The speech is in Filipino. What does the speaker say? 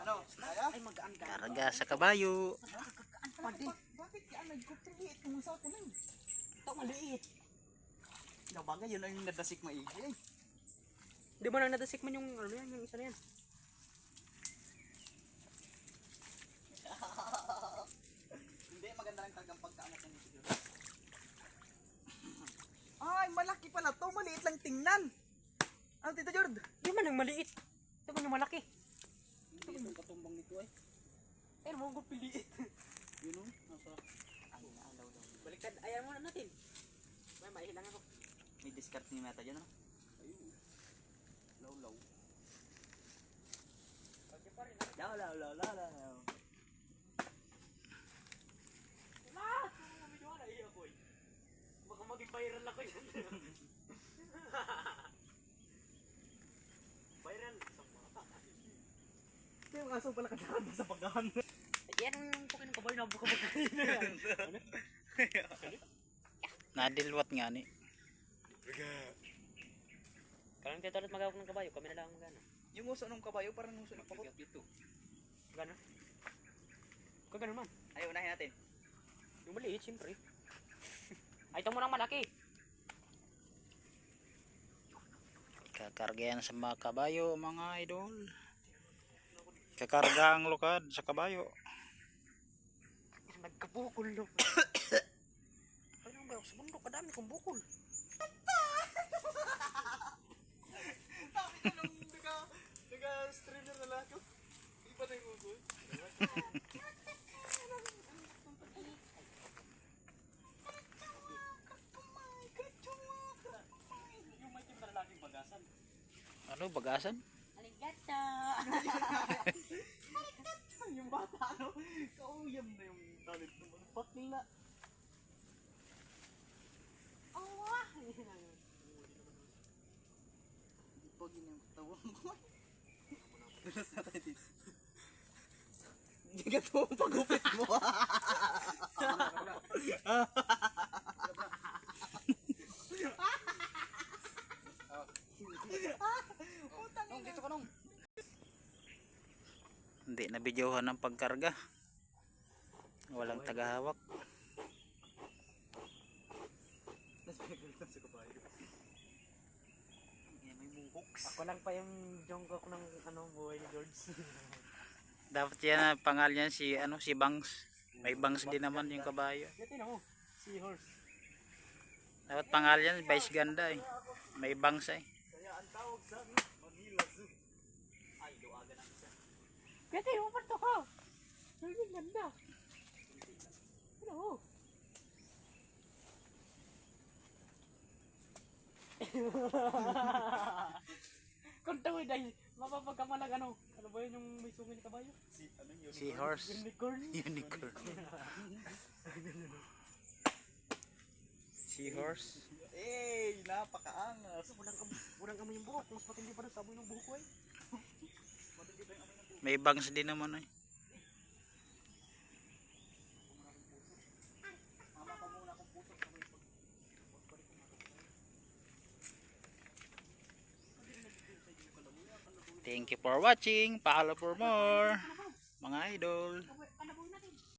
Ano? Ay magaan-gaan. Karga sa kabayo. Bakit kaya nagkutrilit kung sa ako na yun? Ito maliit. Bagay yun ang nadasik maigi eh. Di ba na nadasik man yung ano yan, yung isa na yan? Hindi, maganda lang talagang pagkaangat ng ito. Ay, malaki pala to. Maliit lang tingnan. Ano, Tito Jord? Di man ang maliit. Ito man yung malaki. Hindi itong katumbang nito ay. Ay, mo ko piliit. Yun o, nasa... Baliktad, ayan muna natin. May maihilang ako. May discard ni Meta dyan, ano? Ayun. Law. Okay pa rin. Law. Ah! Medyo wala iya ko eh. Baka maging viral ako yan. Viral. Ito yung aso pala kadaan sa pagkahan. Yan ang pukin ng kabayo na buka-buka na yan. Nadilwat nga ni. Kailan kayo ulit magawak ng kabayo, kami na lang gana. Yung uso ng kabayo parang uso ng pakot. Gana? Kagano man. Ay, unahin natin. Yung maliit, siyempre. Ay, ito muna ang malaki. Kakarga yan sa mga kabayo, mga idol. Kakarga ang lukad sa kabayo. Nagkabukol no. Ano ba sa bundok, kadami kong bukol. Sabi ko nung nag-streamer na lahat ko. Iba na yung uso. Yung may team na lalaking bagasan. Ano, bagasan? Aligato. Yung bata, ano? Kauyam na yung talent naman. Bakla. Awa. Pag yun yung tawang ko. Tulas na tayo dito. Hindi ka ito pagupit mo. Nung, dito ka nung. Hindi na videohan ng pagkarga. Walang tagahawak. Naspagalitan sa kabayo. Yan, may mungkoks. Ako lang pa yung Jungkook ng ano, buhay ni George. Dapat yan ang pangalan si Bangs. May Bangs din naman yung kabayo. Tingnan mo, seahorse. Dapat pangalan Vice Ganda eh. May Bangs eh. Kaya ang tawag sa Manila Zoo. Ay, luaga na isa. Pwede, uparto ko. Ang ganda. Ano? Kung tawid ay mapapagkamalag ano? Ano ba yun yung may sungay na kabayo? Ano yun? Seahorse. Unicorn? Unicorn. Seahorse. Eh, napakaangas. Walang amoy yung buhok. Mas matindi pa rin sa amoy ng buhok ko eh. May Bangs din naman eh. Thank you for watching. Follow for more, mga idol.